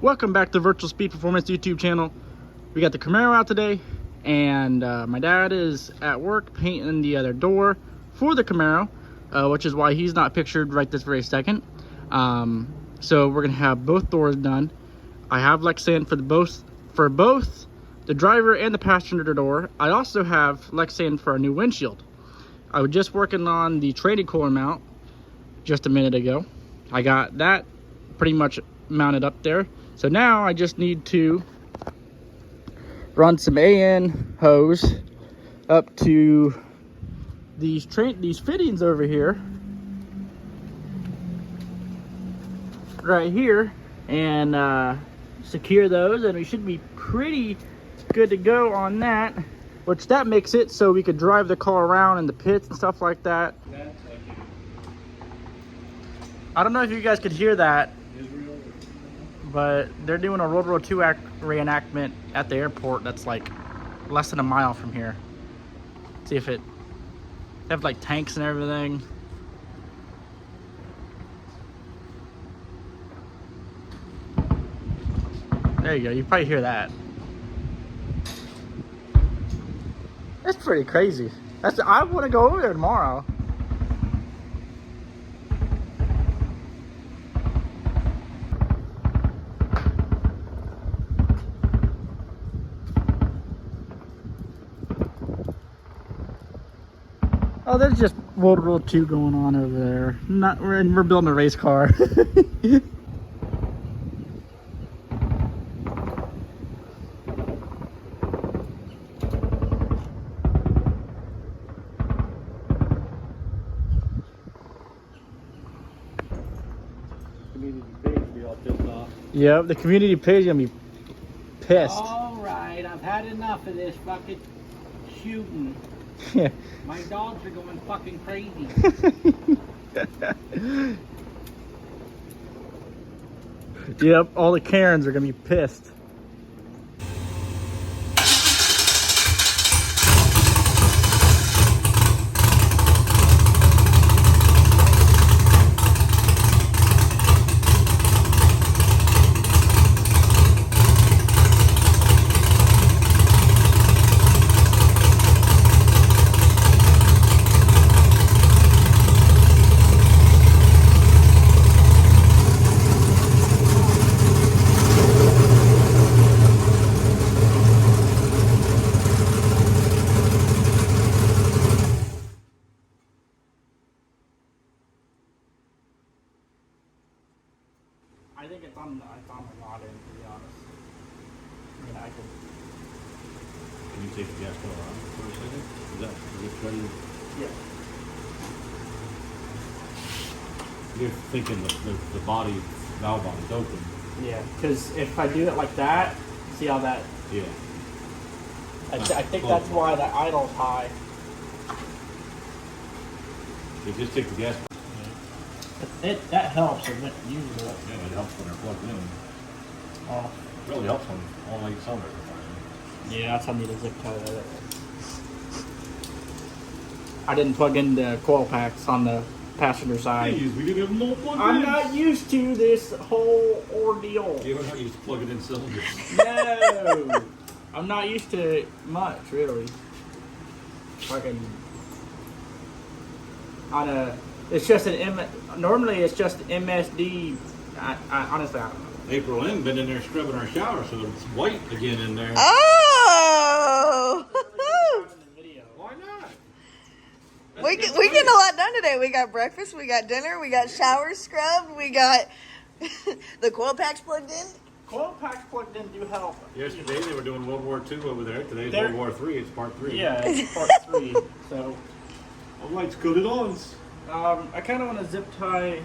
Welcome back to Virtual Speed Performance YouTube channel. We got the Camaro out today, and my dad is at work painting the other door for the Camaro, which is why he's not pictured right this very second. So we're gonna have both doors done. I have Lexan for both the driver and the passenger door. I also have Lexan for a new windshield. I was just working on the trading cooler mount just a minute ago. I got that pretty much mounted up there. So now I just need to run some AN hose up to these fittings over here, right here, and secure those, and we should be pretty good to go on that. Which that makes it so we could drive the car around in the pits and stuff like that. I don't know if you guys could hear that, but they're doing a World War II reenactment at the airport that's like less than a mile from here. See if they have like tanks and everything. There you go, you probably hear that. That's pretty crazy. I want to go over there tomorrow. Oh, there's just World War II going on over there. We're building a race car. Yep, the community page is gonna be pissed. All right, I've had enough of this fucking shooting. Yeah. My dogs are going fucking crazy. Yep, all the Karens are gonna be pissed. I think it's on the lot end, to be honest. I mean, I could. Can you take the gas pedal out for a second? Is it ready? Yeah. You're thinking the body, valve body's open. Yeah, because if I do it like that, see how that. Yeah. I think that's why the idle's high. You just take the gas. That helps usually. Yeah, it helps when they're plugged in. Oh. It really helps when all 8 cylinders are firing. Yeah, that's how I need a zip tie of it. I didn't plug in the coil packs on the passenger side. Jeez, we didn't have no plug I'm not used to this whole ordeal. Yeah, we're not used to plugging in cylinders. No, I'm not used to it much, really. Fucking on a. It's just normally it's just MSD. I honestly, I don't know. April Lynn been in there scrubbing our shower, so it's white again in there. Oh! Why not? we getting a lot done today. We got breakfast, we got dinner, we got showers scrubbed, we got the coil packs plugged in. Coil packs plugged in do help. Yesterday they were doing World War II over there. Today's World War III. It's part 3. Yeah, it's part 3. So, all lights good at once. I kind of want to zip tie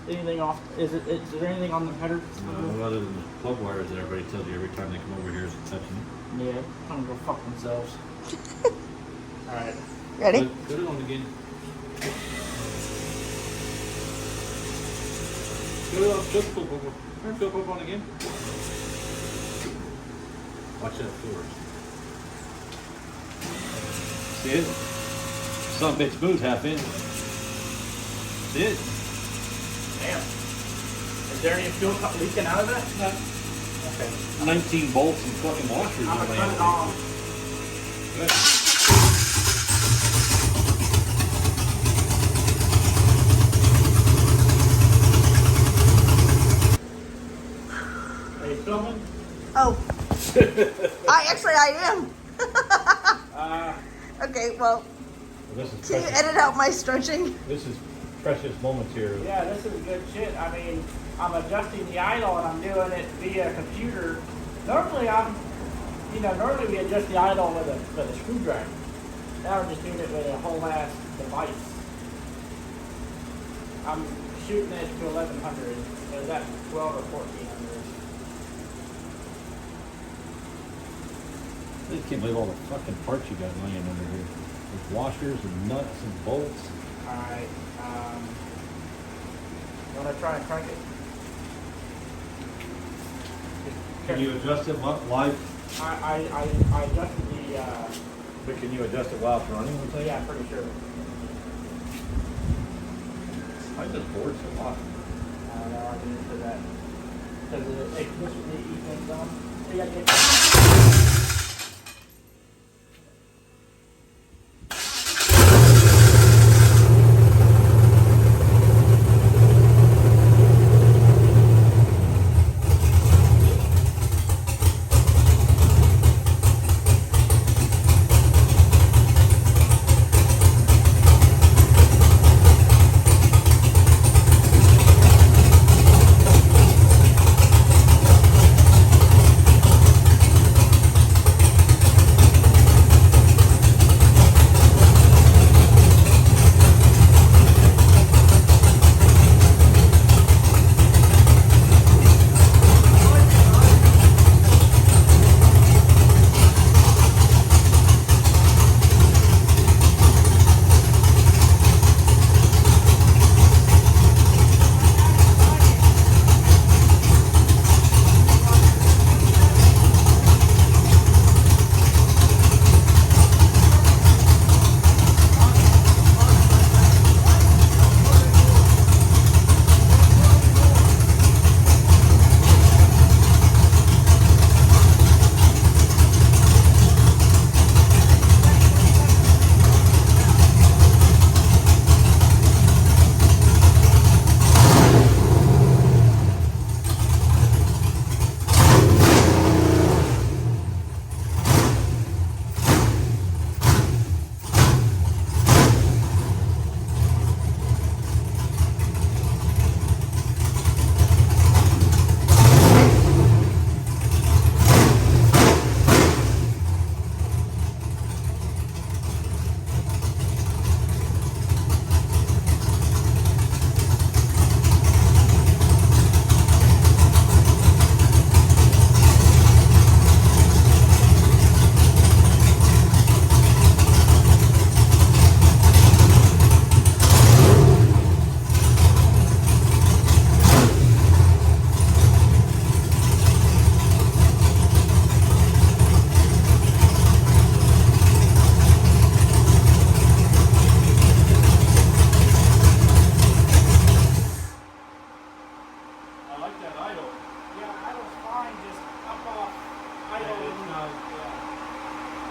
anything off. Is there anything on the header? No, other than the plug wires that everybody tells you every time they come over here is touching it. Yeah, I'm gonna go fuck themselves. All right. Ready? Put it on again. Put it on. Flip up on again. Watch that force. See it? Some bitch moves half inch. See it? Damn. Is there any fuel leaking out of that? Okay. 19 bolts and fucking washers. I'm in gonna my cut it hand. off. Are you filming? Oh, I am. Okay, well, This is can you precious. edit out my stretching? This is precious moments here. Yeah, this is good shit. I mean, I'm adjusting the idle and I'm doing it via computer. Normally normally we adjust the idle with a screwdriver. Now we're just doing it with a whole ass device. I'm shooting it to 1100. So is that 12 or 1400? I just can't believe all the fucking parts you got laying under here. There's washers and nuts and bolts. Alright, you wanna try and crank it? Can you adjust it live? I adjusted the, But can you adjust it while it's running? yeah, I'm pretty sure. I just bored so lot. I don't know, I'm into that. Because it pushes the E-things on. So you gotta get...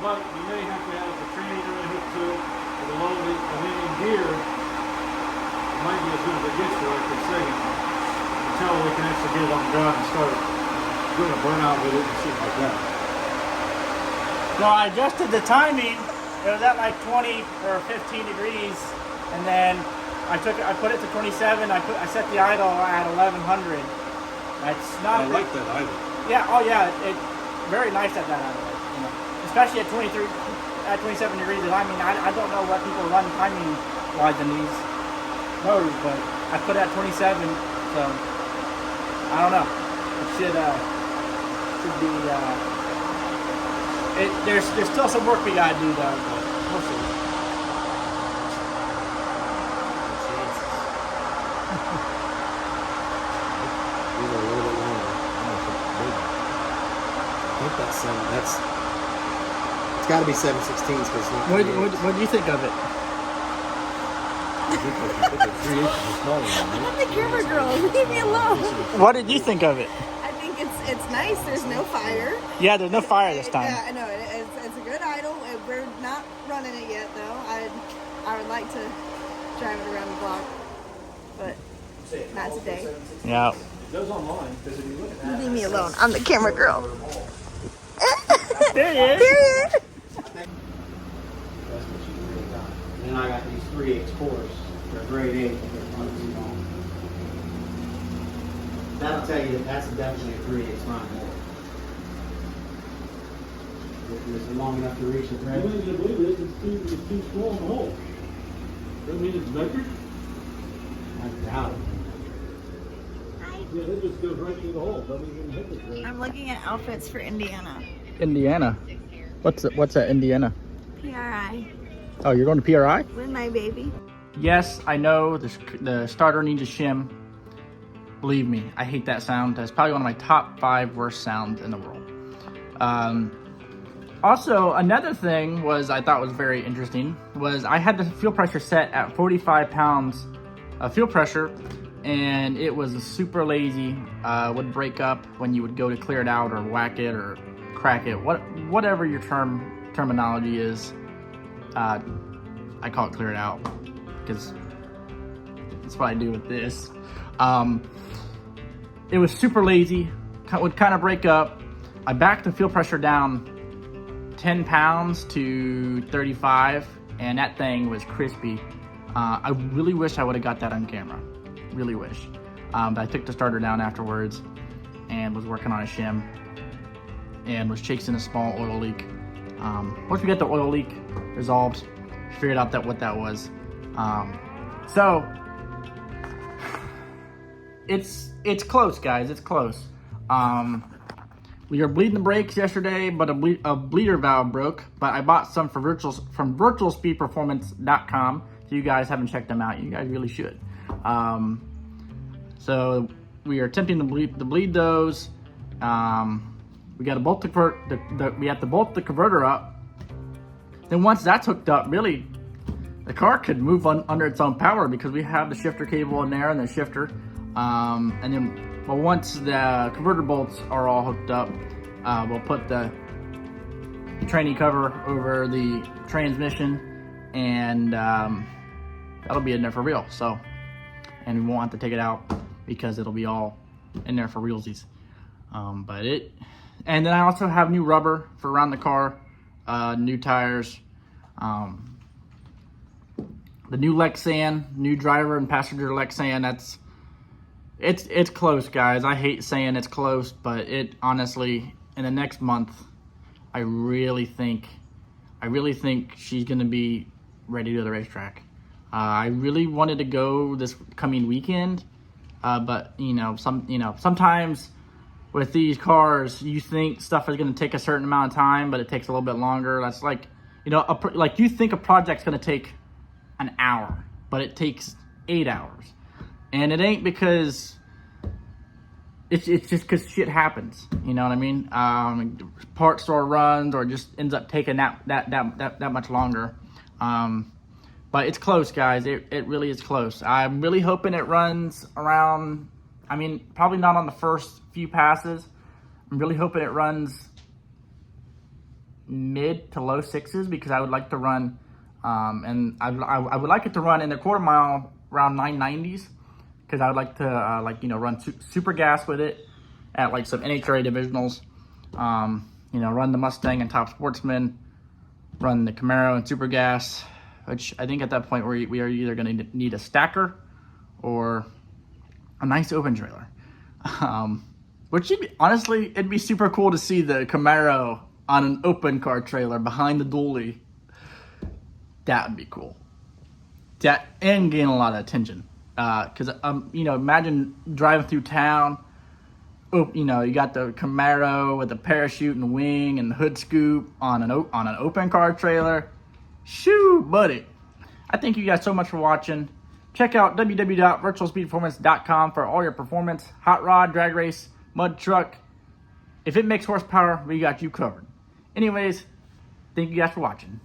But you may have to have a trainer hooked to it with a load it, and then in gear, it might be as soon as it gets to it for a second, until we can actually get it on the ground and start doing a burnout with it and shit like that. So I adjusted the timing. It was at like 20 or 15 degrees, and then I put it to 27. I set the idle at 1100. That's not. I like that idle. Yeah. Oh yeah. It very nice at that idle. You know, especially at 23, at 27 degrees. And I mean, I don't know what people run timing wise in these motors, but I put it at 27. So I don't know. It should be. There's still some work we gotta do though, but we'll see. These are a little bit longer. I think that's it's got to be 7/16 because it's not. What do you think of it? Three inches is smaller than I'm the camera girl. Leave me alone. What did you think of it? I think it's it's nice. There's no fire. Yeah, there's no fire this time. Yeah, I know. It's a good idle. We're not running it yet, though. I would like to drive it around the block, but not today. Yeah. It goes online because if you look at that. Leave me alone. I'm the camera girl. There he is. Here. That's what she really got. And then I got these 3/8 cores. They're grade 8. That'll tell you that that's definitely a 3/8 line more. Is it long enough to reach the I thread? believe it. It's too small in the hole. Doesn't mean it's vectored. I doubt it. Yeah, it just goes right through the hole. Doesn't even hit the thread. I'm looking at outfits for Indiana. Indiana. What's that Indiana? PRI Oh, you're going to PRI? with my baby. Yes, I know the starter needs a shim. Believe me, I hate that sound. That's probably one of my top 5 worst sounds in the world. Also, another thing I thought was very interesting was I had the fuel pressure set at 45 pounds of fuel pressure, and it was super lazy. Would break up when you would go to clear it out or whack it or crack it. Whatever your terminology is. I call it clear it out because that's what I do with this. It was super lazy, would kind of break up. I backed the fuel pressure down 10 pounds to 35, and that thing was crispy. I really wish I would have got that on camera. Really wish. But I took the starter down afterwards and was working on a shim and was chasing a small oil leak. Once we got the oil leak resolved, figured out what that was. So it's close, guys. It's close. We were bleeding the brakes yesterday, but a bleeder valve broke. But I bought some from virtualspeedperformance.com. So you guys haven't checked them out, you guys really should. So we are attempting to bleed those. We got to bolt we have to bolt the converter up. Then once that's hooked up, really, the car could move under its own power because we have the shifter cable in there and the shifter. And then, well, once the converter bolts are all hooked up, we'll put the tranny cover over the transmission, and that'll be in there for real. So, and we won't have to take it out because it'll be all in there for realsies. And then I also have new rubber for around the car, new tires, the new Lexan, new driver and passenger Lexan. It's close, guys. I hate saying it's close, but it honestly, in the next month, I really think she's gonna be ready to go to the racetrack. I really wanted to go this coming weekend, but sometimes with these cars, you think stuff is gonna take a certain amount of time, but it takes a little bit longer. That's like, like you think a project's gonna take an hour, but it takes 8 hours. And it ain't because it's just because shit happens. You know what I mean? Part store runs or just ends up taking that much longer. But it's close, guys. It really is close. I'm really hoping it runs around. I mean, probably not on the first few passes. I'm really hoping it runs mid to low 6s because I would like to run, and I would like it to run in the quarter mile around 990s. Because I would like to run super gas with it at like some NHRA divisionals. Run the Mustang and Top Sportsman, run the Camaro and super gas, which I think at that point we are either going to need a stacker or a nice open trailer. Which honestly, it'd be super cool to see the Camaro on an open car trailer behind the dually. That would be cool. That and gain a lot of attention. Because imagine driving through town. You got the Camaro with the parachute and wing and the hood scoop on an open car trailer. Shoo, buddy! I thank you guys so much for watching. Check out www.virtualspeedperformance.com for all your performance, hot rod, drag race, mud truck. If it makes horsepower, we got you covered. Anyways, thank you guys for watching.